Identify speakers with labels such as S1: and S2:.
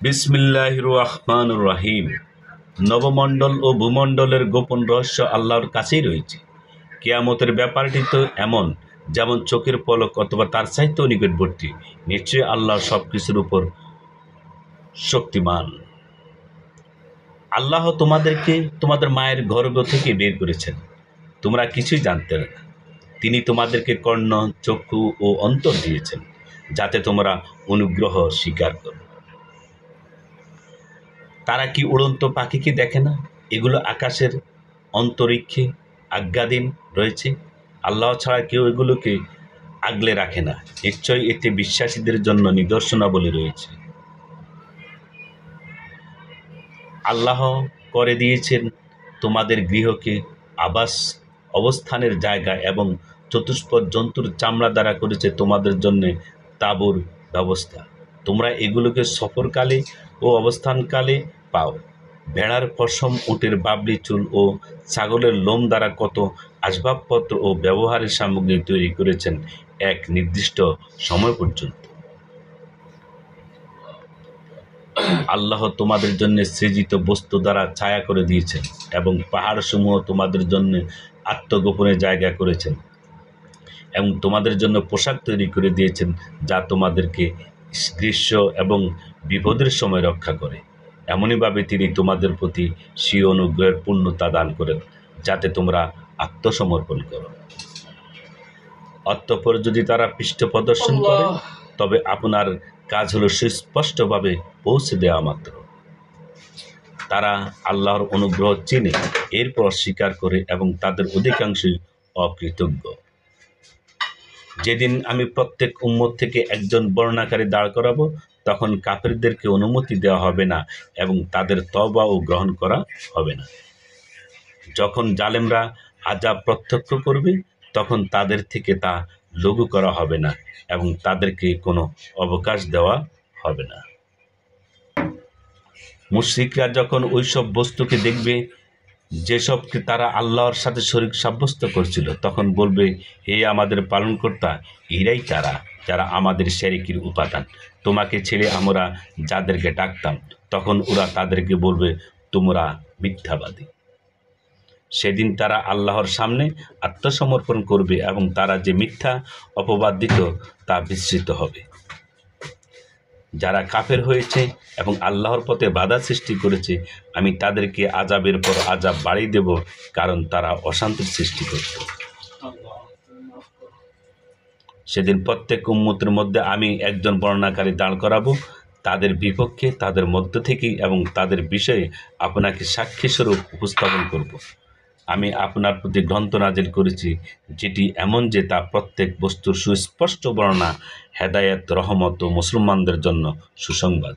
S1: বিসমিল্লাহির রহমানির রহিম। নবমণ্ডল ও ভূমণ্ডলের গোপন রহস্য আল্লাহর কাছেই রয়েছে। কিয়ামতের ব্যাপারটি তো এমন, যেমন চোখের পলক অথবা তার চাইতেও নিকটবর্তী। নিশ্চয়ই আল্লাহ সব কিছুর উপর শক্তিমান। আল্লাহ তোমাদেরকে তোমাদের মায়ের গর্ভ থেকে বের করেছেন, তোমরা কিছুই জানতে না। তিনি তোমাদেরকে কর্ণ, চক্ষু ও অন্তর দিয়েছেন, যাতে তোমরা অনুগ্রহ স্বীকার করো। তারা কি উড়ন্ত পাখিকে দেখে না? এগুলো আকাশের অন্তরিক্ষে আজ্ঞাধীন রয়েছে। আল্লাহ ছাড়া কেউ এগুলোকে আগলে রাখে না। নিশ্চয়ই এতে বিশ্বাসীদের জন্য নিদর্শনাবলী রয়েছে। আল্লাহ করে দিয়েছেন তোমাদের গৃহকে আবাস, অবস্থানের জায়গা, এবং চতুষ্পদ জন্তুর চামড়া দ্বারা করেছে তোমাদের জন্য তাঁবুর ব্যবস্থা। তোমরা এগুলোকে সফরকালে ও অবস্থানকালে পাও। ভেড়ার পশম, উটের বাবলি চুল ও ছাগলের লোম দ্বারা কত আসবাবপত্র ও ব্যবহারের সামগ্রী তৈরি করেছেন এক নির্দিষ্ট সময় পর্যন্ত। আল্লাহ তোমাদের জন্য সৃজিত বস্তু দ্বারা ছায়া করে দিয়েছেন, এবং পাহাড়সমূহ তোমাদের জন্য আত্মগোপনের জায়গা করেছেন, এবং তোমাদের জন্য পোশাক তৈরি করে দিয়েছেন যা তোমাদেরকে গ্রীষ্ম এবং বিপদের সময় রক্ষা করে। এমনইভাবে তিনি তোমাদের প্রতি স্বীয় অনুগ্রহের পূর্ণতা দান করেন, যাতে তোমরা আত্মসমর্পণ করো। অতঃপর যদি তারা পৃষ্ঠ প্রদর্শন করে, তবে আপনার কাজ হলো সুস্পষ্টভাবে পৌঁছে দেওয়া মাত্র। তারা আল্লাহর অনুগ্রহ চিনে, এরপর স্বীকার করে, এবং তাদের অধিকাংশই অকৃতজ্ঞ। যেদিন আমি প্রত্যেক উম্মত থেকে একজন বর্ণনাকারী দাঁড় করাবো, তখন কাফেরদেরকে অনুমতি দেওয়া হবে না এবং তাদের তওবাও গ্রহণ করা হবে না। যখন জালেমরা আযাব প্রত্যক্ষ করবে, তখন তাদের থেকে তা লঘু করা হবে না এবং তাদেরকে কোনো অবকাশ দেওয়া হবে না। মুশরিকরা যখন ওইসব বস্তুকে দেখবে যেসবকে তারা আল্লাহর সাথে শরীক সাব্যস্ত করছিল, তখন বলবে, হে আমাদের পালনকর্তা, এরাই তারা যারা আমাদের শিরকের উপাদান। তোমাকে ছেড়ে আমরা যাদেরকে ডাকতাম, তখন ওরা তাদেরকে বলবে, তোমরা মিথ্যাবাদী। সেদিন তারা আল্লাহর সামনে আত্মসমর্পণ করবে এবং তারা যে মিথ্যা অপবাদ দিত তা বিস্মৃত হবে। যারা কাফের হয়েছে এবং আল্লাহর পথে বাধা সৃষ্টি করেছে, আমি তাদেরকে আযাবের পর আযাব বাড়িয়ে দেব, কারণ তারা অশান্তির সৃষ্টি করত। সেদিন প্রত্যেক উম্মতের মধ্যে আমি একজন বর্ণনাকারী দাঁড় করাবো তাদের বিপক্ষে, তাদের মধ্য থেকেই, এবং তাদের বিষয়ে আপনাকে সাক্ষীস্বরূপ উপস্থাপন করব। আমি আপনার প্রতি গ্রন্থ নাজিল করেছি, যেটি এমন যে তা প্রত্যেক বস্তুর সুস্পষ্ট বর্ণনা, হেদায়েত, রহমত ও মুসলমানদের জন্য সুসংবাদ।